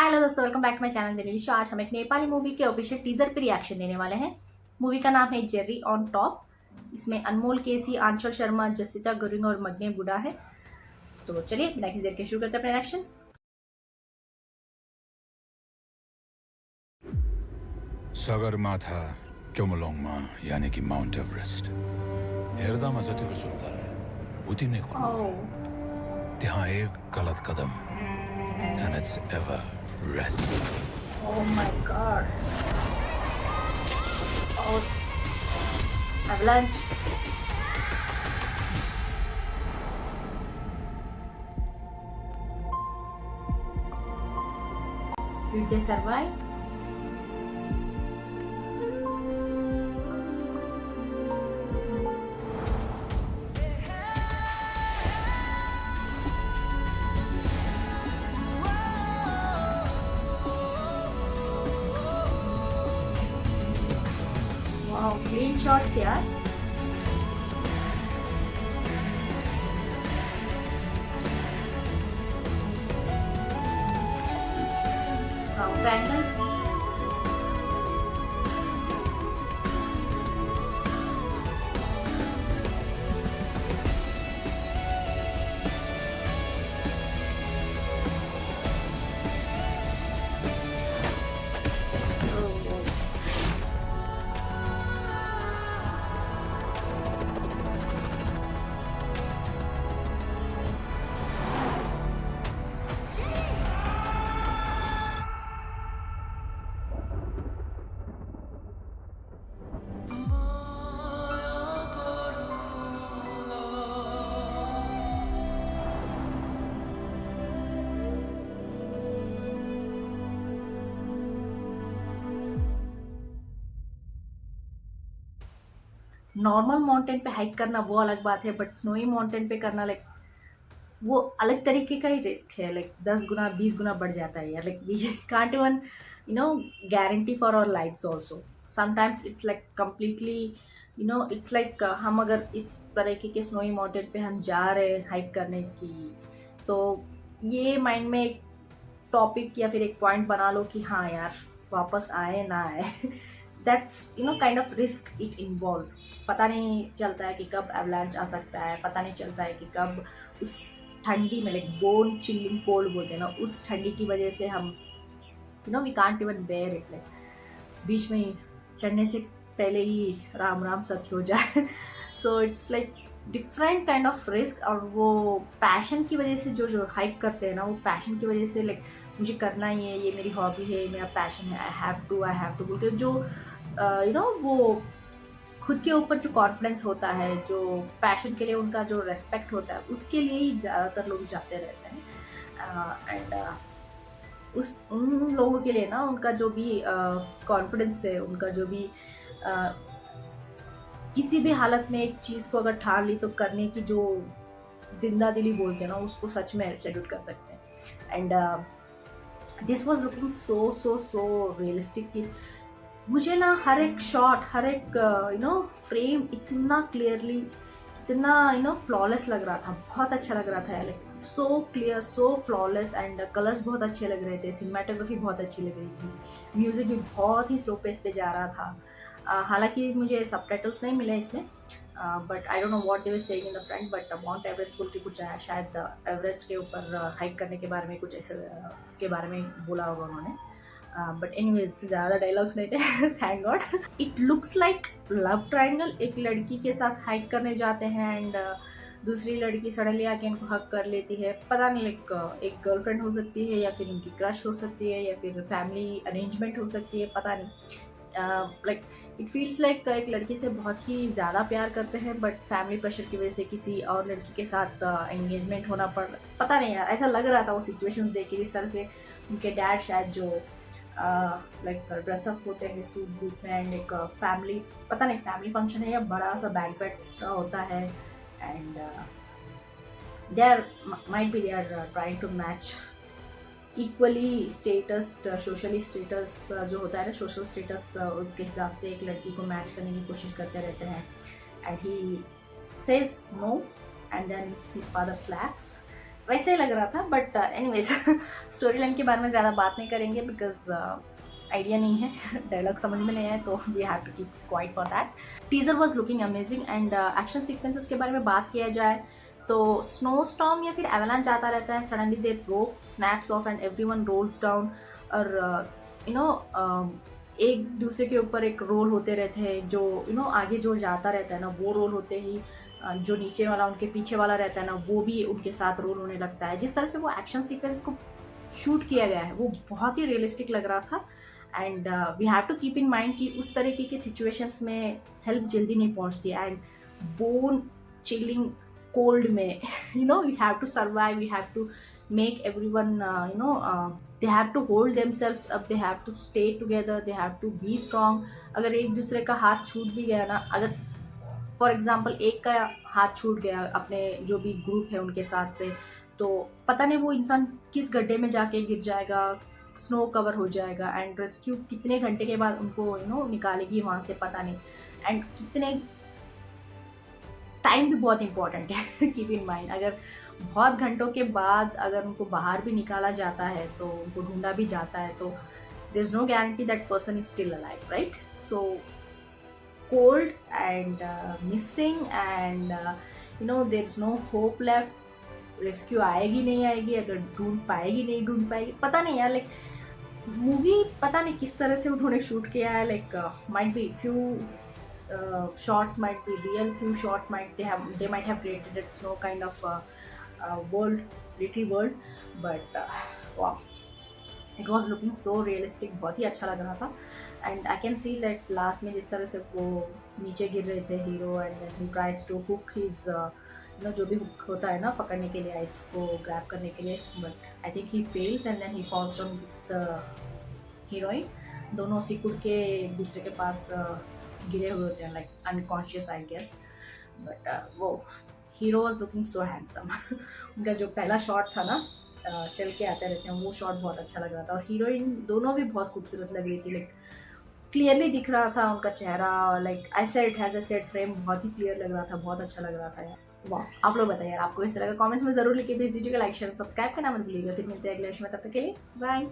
हाय hello दोस्तों, welcome back to my channel Delhi show. आज हम एक नेपाली मूवी के ऑफिशियल टीजर पे रिएक्शन देने वाले हैं। मूवी का नाम है जेर्री ऑन टॉप। इसमें अनमोल केसी, आंचल शर्मा, जसिता गुरुंग और मग्ने बुडा है। तो चलिए बिना किसी देर के शुरू करते हैं अपना रिएक्शन। सगरमाथा चोमोलोङमा यानी कि माउन्ट एभरेस्ट हेर्दामा जतिको सुन्दर उति नै ओह त्यहाँ एक गलत कदम and it's ever rest. Oh my god. और avalanche. Did they survive? Wow, clean shots यार। Wow, triangle. नॉर्मल माउंटेन पे हाइक करना वो अलग बात है, बट स्नोई माउंटेन पे करना लाइक वो अलग तरीके का ही रिस्क है। लाइक 10 गुना 20 गुना बढ़ जाता है यार। Like we can't even guarantee for our lifes also. Sometimes it's like completely it's like हम अगर इस तरीके के स्नोई माउंटेन पे हम जा रहे हैं हाइक करने की, तो ये माइंड में एक टॉपिक या फिर एक पॉइंट बना लो कि हाँ यार, वापस आए ना आए। That's kind of risk it involves. पता नहीं चलता है कि कब एवलांच आ सकता है, पता नहीं चलता है कि कब उस ठंडी में, लाइक बोन चिल्लिंग कोल्ड बोलते हैं ना, उस ठंडी की वजह से हम we can't even bear it. Like बीच में ही चढ़ने से पहले ही राम राम सत्य हो जाए। So it's like different kind of risk. और वो पैशन की वजह से जो हाइक करते हैं ना, वो पैशन की वजह से लाइक मुझे करना ही है, ये मेरी हॉबी है, मेरा पैशन है, आई हैव टू बोलते जो वो खुद के ऊपर जो कॉन्फिडेंस होता है, जो पैशन के लिए उनका जो रेस्पेक्ट होता है, उसके लिए ही ज़्यादातर लोग जाते रहते हैं। एंड उन लोगों के लिए ना, उनका जो भी कॉन्फिडेंस है, उनका जो भी किसी भी हालत में एक चीज़ को अगर ठान ली तो करने की जो जिंदा दिली बोलते हैं ना, उसको सच में सैल्यूट कर सकते हैं। And this was looking so so so realistic. मुझे ना हर एक शॉट, हर एक फ्रेम इतना क्लियरली, इतना फ्लॉलेस लग रहा था। बहुत अच्छा लग रहा था, like so clear, so flawless. And colours बहुत अच्छे लग रहे थे, सिनेमेटोग्राफी बहुत अच्छी लग रही थी, म्यूजिक भी बहुत ही स्लो पेस पे जा रहा था। हालांकि मुझे सबटाइटल्स नहीं मिले इसमें, but I don't know what they were saying in the front. But mount Everest बोल के कुछ आया, शायद एवरेस्ट के ऊपर हाइक करने के बारे में कुछ ऐसे उसके बारे में बोला होगा उन्होंने। बट एनीवेज ज़्यादा डायलॉग्स नहीं थे। Thank God. It looks like love triangle. एक लड़की के साथ हाइक करने जाते हैं एंड दूसरी लड़की सडनली आके इनको हक कर लेती है। पता नहीं, लाइक एक गर्लफ्रेंड हो सकती है, या फिर इनकी क्रश हो सकती है, या फिर फैमिली अरेंजमेंट हो सकती है, पता नहीं। लाइक इट फील्स लाइक एक लड़की से बहुत ही ज़्यादा प्यार करते हैं, बट फैमिली प्रेशर की वजह से किसी और लड़की के साथ एंगेजमेंट होना पता नहीं यार, ऐसा लग रहा था वो सिचुएशंस देख के। इस तरह से उनके डैड शायद जो लाइक ड्रेसअप होते हैं सूट बूट में, एंड एक फैमिली, पता नहीं फैमिली फंक्शन है या बड़ा सा बैंक्वेट होता है। And they are might be they are trying to match equally status, socially status जो होता है ना, सोशल स्टेटस, उसके हिसाब से एक लड़की को मैच करने की कोशिश करते रहते हैं। And he says no, and then his father slaps. वैसे ही लग रहा था, बट एनीवेज स्टोरी लाइन के बारे में ज़्यादा बात नहीं करेंगे बिकॉज आइडिया नहीं है, डायलॉग समझ में नहीं आया, तो we have to keep quiet for that. Teaser was looking amazing and action sequences के बारे में बात किया जाए तो स्नो स्टॉर्म या फिर एवलांच आता रहता है, suddenly the rope snaps off and everyone rolls down, और यू नो एक दूसरे के ऊपर एक रोल होते रहते हैं, जो यू नो आगे जो जाता रहता है ना वो रोल होते ही जो नीचे वाला उनके पीछे वाला रहता है ना वो भी उनके साथ रोल होने लगता है। जिस तरह से वो एक्शन सीक्वेंस को शूट किया गया है वो बहुत ही रियलिस्टिक लग रहा था। And we have to keep in mind कि उस तरीके की सिचुएशंस में हेल्प जल्दी नहीं पहुंचती है, एंड बोन चिलिंग कोल्ड में you know we have to survive, we have to make everyone they have to hold themselves up, they have to stay together, they have to be strong। अगर एक दूसरे का हाथ छूट भी गया ना, अगर फॉर एग्जांपल एक का हाथ छूट गया अपने जो भी ग्रुप है उनके साथ से, तो पता नहीं वो इंसान किस गड्ढे में जाके गिर जाएगा, स्नो कवर हो जाएगा, एंड रेस्क्यू कितने घंटे के बाद उनको निकालेगी वहाँ से पता नहीं, एंड कितने टाइम भी बहुत इंपॉर्टेंट है कीप इन माइंड। अगर बहुत घंटों के बाद अगर उनको बाहर भी निकाला जाता है तो उनको ढूंढा भी जाता है, तो there is no guarantee that person is still alive, right? So cold and missing and there is no hope left. Rescue आएगी नहीं आएगी, अगर ढूंढ पाएगी नहीं ढूंढ पाएगी, पता नहीं यार। लाइक मूवी पता नहीं किस तरह से उन्होंने शूट किया है। Like might be few shots might be real, few shots they might have created it snow kind of world, little world, but wow, it was looking so realistic, बहुत ही अच्छा लग रहा था। and I can see that last में जिस तरह से वो नीचे गिर रहे थे hero, and then he tries to hook his जो भी हुक होता है ना पकड़ने के लिए आइस को ग्रैब करने के लिए, but I think he fails and then he falls down with the heroine। दोनों सिकुड़ के एक दूसरे के पास गिरे हुए होते हैं, like unconscious I guess, but वो hero was looking so handsome. उनका जो पहला शॉट था ना चल के आते रहते हैं, वो शॉट बहुत अच्छा लग रहा था, और हीरोइन दोनों भी बहुत खूबसूरत लग रही थी। लाइक क्लियरली दिख रहा था उनका चेहरा, लाइक आई सेड फ्रेम बहुत ही क्लियर लग रहा था, बहुत अच्छा लग रहा था यार। वाह, आप लोग बताइए यार आपको इस तरह का कमेंट्स में जरूर लिखिए, भेज दीजिएगा, लाइक शेयर सब्सक्राइब करना मत भूलिएगा। फिर मिलते हैं अगले में, तब तक के लिए बाय।